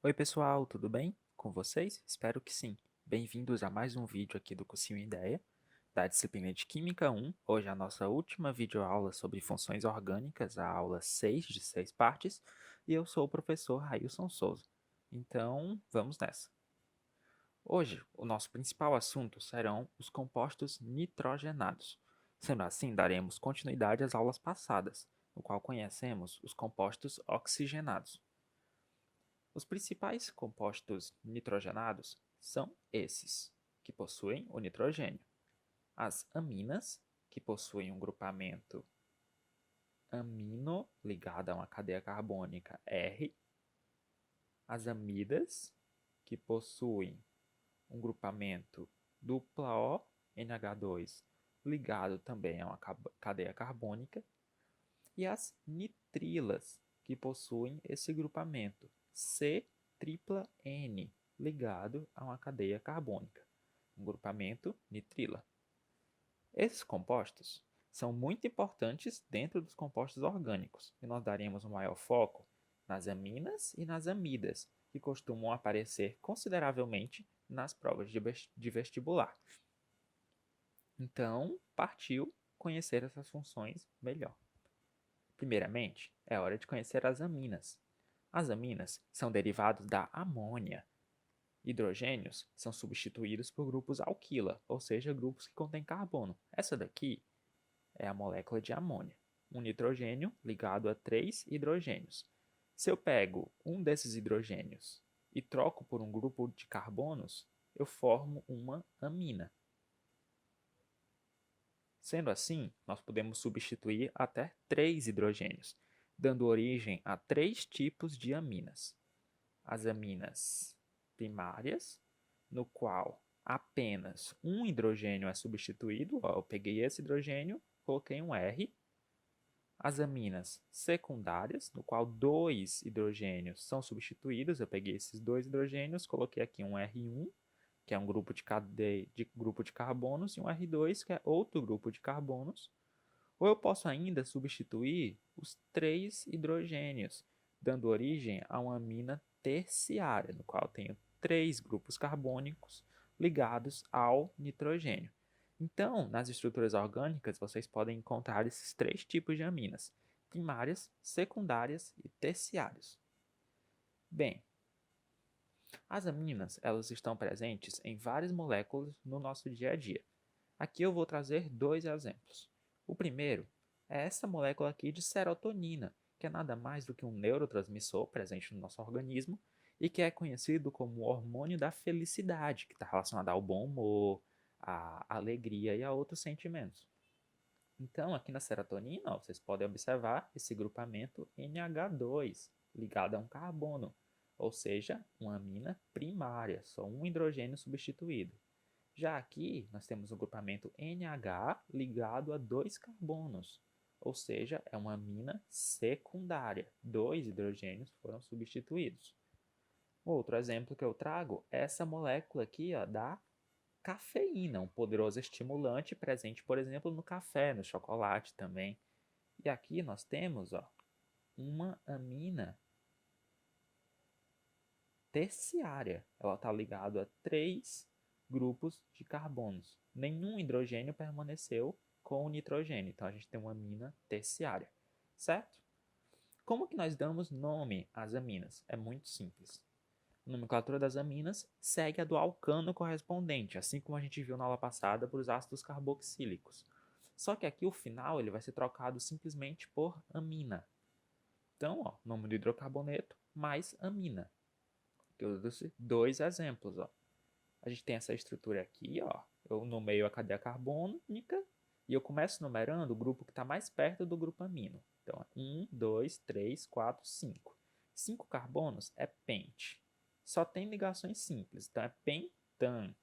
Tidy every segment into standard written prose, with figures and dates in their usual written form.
Oi pessoal, tudo bem com vocês? Espero que sim. Bem-vindos a mais um vídeo aqui do Cursinho Ideia, da disciplina de Química 1. Hoje é a nossa última videoaula sobre funções orgânicas, a aula 6 de 6 partes, e eu sou o professor Railson Souza. Então, vamos nessa. Hoje, o nosso principal assunto serão os compostos nitrogenados. Sendo assim, daremos continuidade às aulas passadas, no qual conhecemos os compostos oxigenados. Os principais compostos nitrogenados são esses, que possuem o nitrogênio. As aminas, que possuem um grupamento amino ligado a uma cadeia carbônica R. As amidas, que possuem um grupamento dupla O NH2 ligado também a uma cadeia carbônica. E as nitrilas, que possuem esse grupamento C tripla N ligado a uma cadeia carbônica, um grupamento nitrila. Esses compostos são muito importantes dentro dos compostos orgânicos e nós daremos um maior foco nas aminas e nas amidas, que costumam aparecer consideravelmente nas provas de vestibular. Então, partiu conhecer essas funções melhor. Primeiramente, é hora de conhecer as aminas. As aminas são derivados da amônia. Hidrogênios são substituídos por grupos alquila, ou seja, grupos que contêm carbono. Essa daqui é a molécula de amônia, um nitrogênio ligado a 3 hidrogênios. Se eu pego um desses hidrogênios e troco por um grupo de carbonos, eu formo uma amina. Sendo assim, nós podemos substituir até 3 hidrogênios, dando origem a 3 tipos de aminas. As aminas primárias, no qual apenas um hidrogênio é substituído. Eu peguei esse hidrogênio, coloquei um R. As aminas secundárias, no qual 2 hidrogênios são substituídos. Eu peguei esses 2 hidrogênios, coloquei aqui um R1, que é um grupo grupo de carbonos, e um R2, que é outro grupo de carbonos. Ou eu posso ainda substituir os 3 hidrogênios, dando origem a uma amina terciária, no qual eu tenho 3 grupos carbônicos ligados ao nitrogênio. Então, nas estruturas orgânicas, vocês podem encontrar esses 3 tipos de aminas: primárias, secundárias e terciárias. Bem, as aminas elas estão presentes em várias moléculas no nosso dia a dia. Aqui eu vou trazer 2 exemplos. O primeiro é essa molécula aqui de serotonina, que é nada mais do que um neurotransmissor presente no nosso organismo e que é conhecido como o hormônio da felicidade, que está relacionado ao bom humor, à alegria e a outros sentimentos. Então, aqui na serotonina, ó, vocês podem observar esse grupamento NH2 ligado a um carbono, ou seja, uma amina primária, só um hidrogênio substituído. Já aqui, nós temos o grupamento NH ligado a 2 carbonos, ou seja, é uma amina secundária. 2 hidrogênios foram substituídos. Outro exemplo que eu trago é essa molécula aqui ó, da cafeína, um poderoso estimulante presente, por exemplo, no café, no chocolate também. E aqui nós temos ó, uma amina terciária. Ela está ligada a 3 grupos de carbonos. Nenhum hidrogênio permaneceu com o nitrogênio. Então, a gente tem uma amina terciária, certo? Como que nós damos nome às aminas? É muito simples. A nomenclatura das aminas segue a do alcano correspondente, assim como a gente viu na aula passada para os ácidos carboxílicos. Só que aqui o final ele vai ser trocado simplesmente por amina. Então, ó, nome do hidrocarboneto mais amina. Eu trouxe 2 exemplos. Ó. A gente tem essa estrutura aqui, ó. Eu nomeio a cadeia carbônica e eu começo numerando o grupo que está mais perto do grupo amino. Então, 1, 2, 3, 4, 5. 5 carbonos é pente. Só tem ligações simples, então é pentan.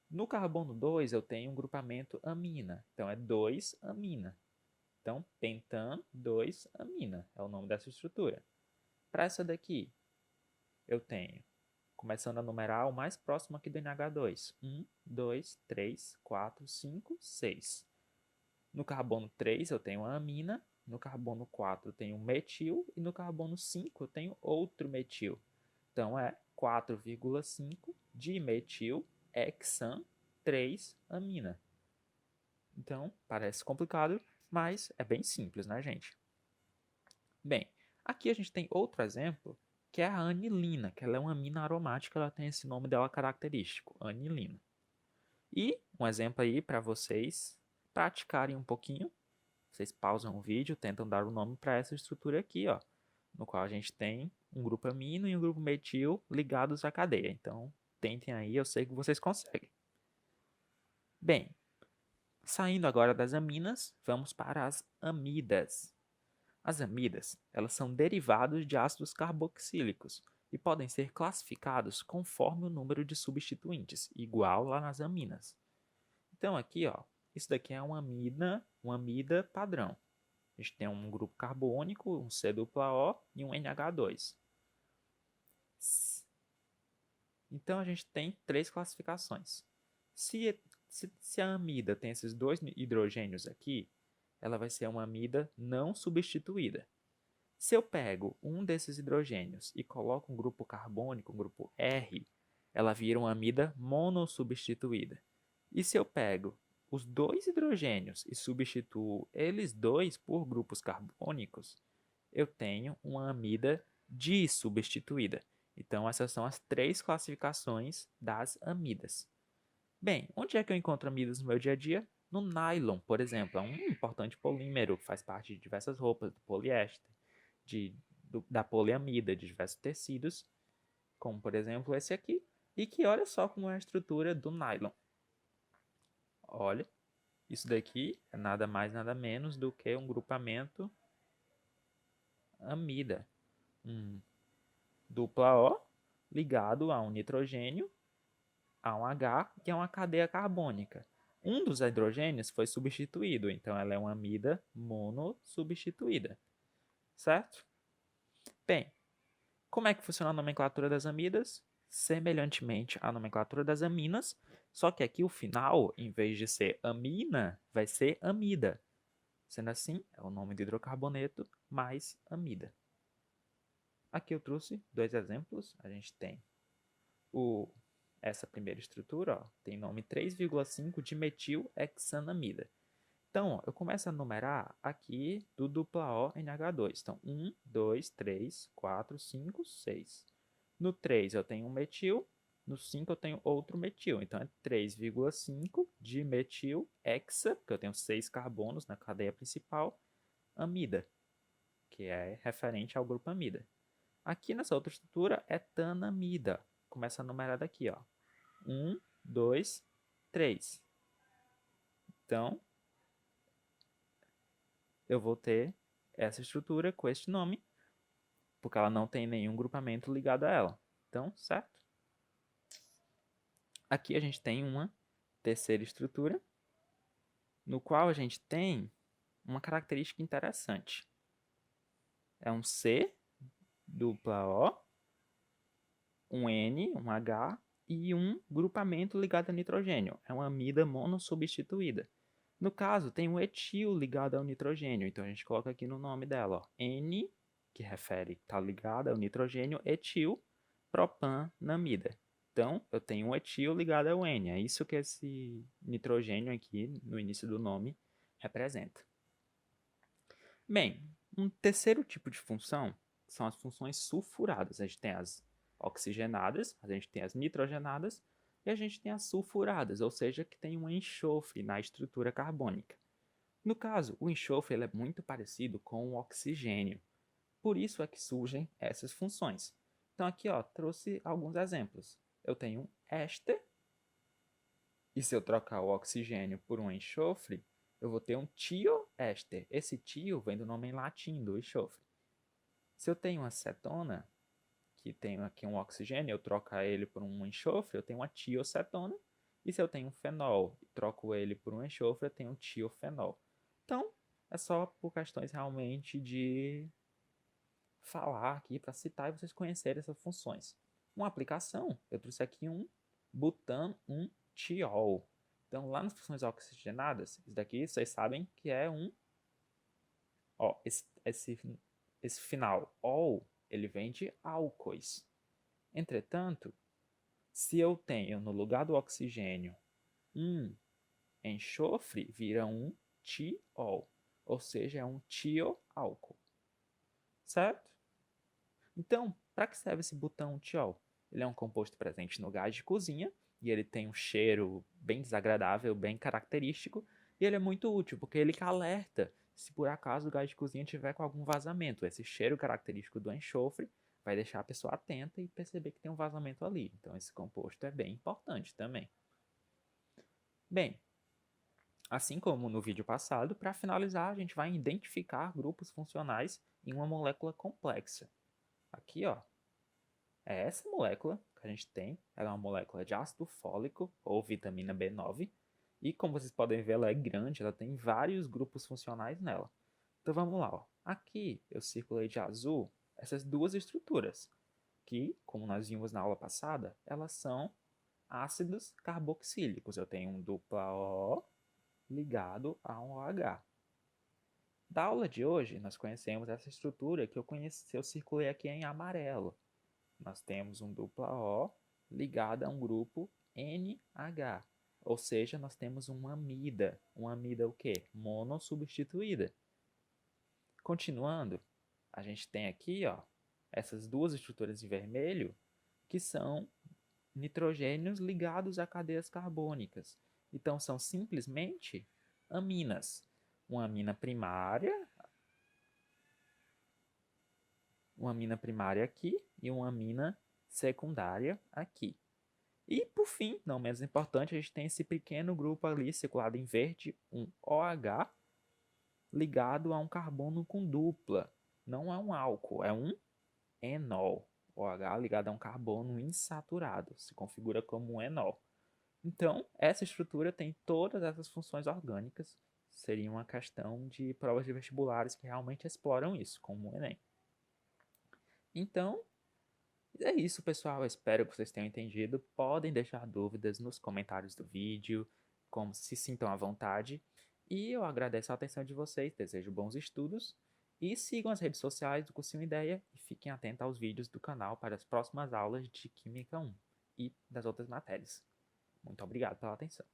No carbono 2 eu tenho um grupamento amina, então é 2-amina. Então, pentan 2-amina é o nome dessa estrutura. Para essa daqui, eu tenho, começando a numerar o mais próximo aqui do NH2. 1, 2, 3, 4, 5, 6. No carbono 3 eu tenho a amina, no carbono 4 eu tenho um metil e no carbono 5 eu tenho outro metil. Então, é 4,5 dimetilhexan 3-amina. Então, parece complicado, mas é bem simples, né, gente? Bem, aqui a gente tem outro exemplo, que é a anilina, que ela é uma amina aromática, ela tem esse nome dela característico, anilina. E um exemplo aí para vocês praticarem um pouquinho. Vocês pausam o vídeo, tentam dar o nome para essa estrutura aqui, ó, no qual a gente tem um grupo amino e um grupo metil ligados à cadeia. Então, tentem aí, eu sei que vocês conseguem. Bem, saindo agora das aminas, vamos para as amidas. As amidas, elas são derivados de ácidos carboxílicos e podem ser classificados conforme o número de substituintes, igual lá nas aminas. Então aqui, ó, isso daqui é uma amida padrão. A gente tem um grupo carbônico, um C-O e um NH2. Então a gente tem três classificações. Se a amida tem esses dois hidrogênios aqui, ela vai ser uma amida não substituída. Se eu pego um desses hidrogênios e coloco um grupo carbônico, um grupo R, ela vira uma amida monossubstituída. E se eu pego os dois hidrogênios e substituo eles dois por grupos carbônicos, eu tenho uma amida dissubstituída. Então, essas são as três classificações das amidas. Bem, onde é que eu encontro amidas no meu dia a dia? No nylon, por exemplo, é um importante polímero, faz parte de diversas roupas, do poliéster, da poliamida, de diversos tecidos, como por exemplo esse aqui, e que olha só como é a estrutura do nylon. Olha, isso daqui é nada mais nada menos do que um grupamento amida, um dupla O ligado a um nitrogênio, a um H e a uma cadeia carbônica. Um dos hidrogênios foi substituído, então ela é uma amida monossubstituída, certo? Bem, como é que funciona a nomenclatura das amidas? Semelhantemente à nomenclatura das aminas, só que aqui o final, em vez de ser amina, vai ser amida. Sendo assim, é o nome do hidrocarboneto mais amida. Aqui eu trouxe dois exemplos. A gente tem essa primeira estrutura, ó, tem nome 3,5 dimetilhexanamida. Então, eu começo a numerar aqui do dupla O NH2. Então, 1, 2, 3, 4, 5, 6. No 3 eu tenho um metil, no 5 eu tenho outro metil. Então, é 3,5 dimetilhexa, porque eu tenho 6 carbonos na cadeia principal, amida, que é referente ao grupo amida. Aqui nessa outra estrutura é tanamida. Começa a numerar daqui, ó. 1, 2, 3. Então, eu vou ter essa estrutura com este nome, porque ela não tem nenhum grupamento ligado a ela. Então, certo? Aqui a gente tem uma terceira estrutura, no qual a gente tem uma característica interessante. É um C, dupla O, um N, um H e um grupamento ligado a nitrogênio. É uma amida monossubstituída. No caso, tem um etil ligado ao nitrogênio, então a gente coloca aqui no nome dela, ó, N, que refere, está ligado ao nitrogênio, etil, propanamida. Então, eu tenho um etil ligado ao N, é isso que esse nitrogênio aqui, no início do nome, representa. Bem, um terceiro tipo de função são as funções sulfuradas. A gente tem as oxigenadas, a gente tem as nitrogenadas, e a gente tem as sulfuradas, ou seja, que tem um enxofre na estrutura carbônica. No caso, o enxofre ele é muito parecido com o oxigênio. Por isso é que surgem essas funções. Então aqui ó, trouxe alguns exemplos. Eu tenho um éster, e se eu trocar o oxigênio por um enxofre, eu vou ter um tioéster. Esse tio vem do nome em latim do enxofre. Se eu tenho uma cetona, que tem aqui um oxigênio, eu troco ele por um enxofre, eu tenho uma tiocetona. E se eu tenho um fenol e troco ele por um enxofre, eu tenho um tiofenol. Então, é só por questões realmente de falar aqui para citar e vocês conhecerem essas funções. Uma aplicação, eu trouxe aqui um butan, um tiol. Então, lá nas funções oxigenadas, isso daqui vocês sabem que é um... Ó, esse final, ol, ele vem de álcoois. Entretanto, se eu tenho no lugar do oxigênio um enxofre, vira um tiol, ou seja, é um tioálcool, certo? Então, para que serve esse botão tiol? Ele é um composto presente no gás de cozinha e ele tem um cheiro bem desagradável, bem característico, e ele é muito útil porque ele alerta se por acaso o gás de cozinha tiver com algum vazamento. Esse cheiro característico do enxofre vai deixar a pessoa atenta e perceber que tem um vazamento ali. Então, esse composto é bem importante também. Bem, assim como no vídeo passado, para finalizar, a gente vai identificar grupos funcionais em uma molécula complexa. Aqui, ó, é essa molécula que a gente tem. Ela é uma molécula de ácido fólico ou vitamina B9. E como vocês podem ver, ela é grande, ela tem vários grupos funcionais nela. Então vamos lá, ó. Aqui eu circulei de azul essas duas estruturas, que, como nós vimos na aula passada, elas são ácidos carboxílicos. Eu tenho um dupla O ligado a um OH. Da aula de hoje, nós conhecemos essa estrutura que eu circulei aqui em amarelo. Nós temos um dupla O ligado a um grupo NH. Ou seja, nós temos uma amida. Uma amida o quê? Monossubstituída. Continuando, a gente tem aqui, ó, essas duas estruturas em vermelho, que são nitrogênios ligados a cadeias carbônicas. Então, são simplesmente aminas. Uma amina primária aqui e uma amina secundária aqui. E, por fim, não menos importante, a gente tem esse pequeno grupo ali circulado em verde, um OH, ligado a um carbono com dupla. Não é um álcool, é um enol. OH ligado a um carbono insaturado, se configura como um enol. Então, essa estrutura tem todas essas funções orgânicas. Seria uma questão de provas de vestibulares que realmente exploram isso, como o Enem. Então, é isso, pessoal. Eu espero que vocês tenham entendido. Podem deixar dúvidas nos comentários do vídeo, como se sintam à vontade. E eu agradeço a atenção de vocês, desejo bons estudos. E sigam as redes sociais do Cursinho Ideia e fiquem atentos aos vídeos do canal para as próximas aulas de Química 1 e das outras matérias. Muito obrigado pela atenção.